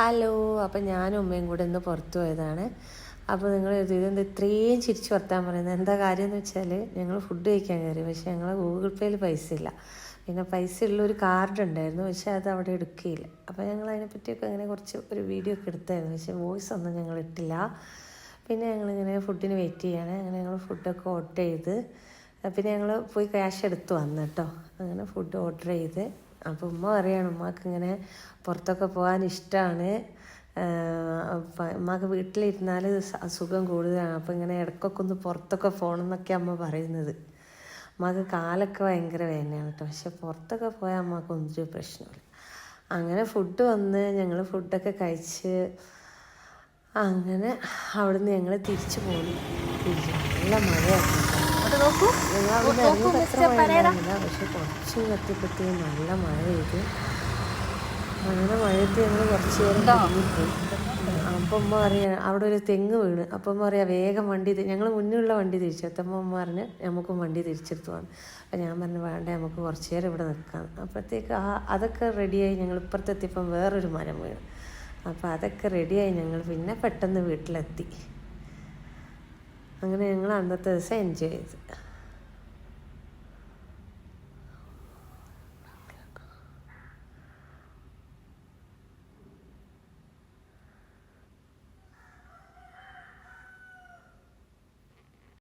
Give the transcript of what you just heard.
Hello. അപ്പം ഞാനും ഉമ്മയും കൂടെ ഇന്ന് പുറത്തു പോയതാണ്. അപ്പോൾ നിങ്ങൾ ഇതെന്ത് ഇത്രയും ചിരിച്ച് വർത്താൻ പറയുന്നത്? എന്താ കാര്യം എന്ന് വെച്ചാൽ ഞങ്ങൾ ഫുഡ് കഴിക്കാൻ കയറി. പക്ഷേ ഞങ്ങൾ ഗൂഗിൾ പേയിൽ പൈസ ഇല്ല. പിന്നെ പൈസ ഉള്ളൊരു കാർഡ് ഉണ്ടായിരുന്നു, പക്ഷേ അത് അവിടെ എടുക്കുകയില്ല. അപ്പോൾ ഞങ്ങൾ അതിനെപ്പറ്റിയൊക്കെ അങ്ങനെ കുറച്ച് ഒരു വീഡിയോ ഒക്കെ എടുത്തായിരുന്നു, പക്ഷേ വോയിസ് ഒന്നും ഞങ്ങൾ ഇട്ടില്ല. പിന്നെ ഞങ്ങളിങ്ങനെ ഫുഡിന് വെയിറ്റ് ചെയ്യാണ്. അങ്ങനെ ഞങ്ങൾ ഫുഡൊക്കെ ഓർഡർ ചെയ്ത് പിന്നെ ഞങ്ങൾ പോയി ക്യാഷ് എടുത്ത് വന്നു കേട്ടോ. അങ്ങനെ ഫുഡ് ഓർഡർ ചെയ്ത് അപ്പോൾ ഉമ്മ പറയുകയാണ് ഉമ്മക്ക് ഇങ്ങനെ പുറത്തൊക്കെ പോകാൻ ഇഷ്ടമാണ്, ഉമ്മക്ക് വീട്ടിലിരുന്നാൽ അസുഖം കൂടുതലാണ്, അപ്പോൾ ഇങ്ങനെ ഇടയ്ക്കൊക്കെ ഒന്ന് പുറത്തൊക്കെ പോകണം എന്നൊക്കെ അമ്മ പറയുന്നത്. അമ്മക്ക് കാലൊക്കെ ഭയങ്കര വേദനയാണ് കേട്ടോ, പക്ഷെ പുറത്തൊക്കെ പോയാൽ അമ്മക്ക് ഒന്നൊരു പ്രശ്നമില്ല. അങ്ങനെ ഫുഡ് വന്ന് ഞങ്ങൾ ഫുഡൊക്കെ കഴിച്ച് അങ്ങനെ അവിടുന്ന് ഞങ്ങൾ തിരിച്ചു പോകുന്നു. നല്ല മഴയായിരുന്നു. ഞങ്ങൾ അവിടെ ഇറങ്ങിയിട്ട് അത്ര മഴ ഉണ്ടായിരുന്നില്ല, പക്ഷെ കുറച്ച് എത്തിയപ്പോഴത്തേക്കും നല്ല മഴ പെയ്ത്. അങ്ങനെ മഴയത്ത് ഞങ്ങൾ കുറച്ച് നേരം കുടുങ്ങിപ്പോയി. അപ്പം ഉമ്മ പറയാ അവിടെ ഒരു തെങ്ങ് വീണ്. അപ്പം ഉമ്മ പറയാ വേഗം വണ്ടി ഞങ്ങൾ മുന്നിലുള്ള വണ്ടി തിരിച്ചെത്തുമ്പോൾ ഉമ്മ പറഞ്ഞ് നമുക്കും വണ്ടി തിരിച്ചെടുത്തു പോകാൻ. അപ്പം ഞാൻ പറഞ്ഞു വേണ്ട, നമുക്ക് കുറച്ച് നേരം ഇവിടെ നിൽക്കാം. അപ്പോഴത്തേക്ക് അതൊക്കെ റെഡിയായി. ഞങ്ങൾ ഇപ്പുറത്തെത്തിയപ്പം വേറൊരു മരം വീണ്. അപ്പോൾ അതൊക്കെ റെഡിയായി. ഞങ്ങൾ പിന്നെ പെട്ടെന്ന് വീട്ടിലെത്തി. അങ്ങനെ ഞങ്ങൾ അന്നത്തെ ദിവസം എൻജോയ് ചെയ്തു.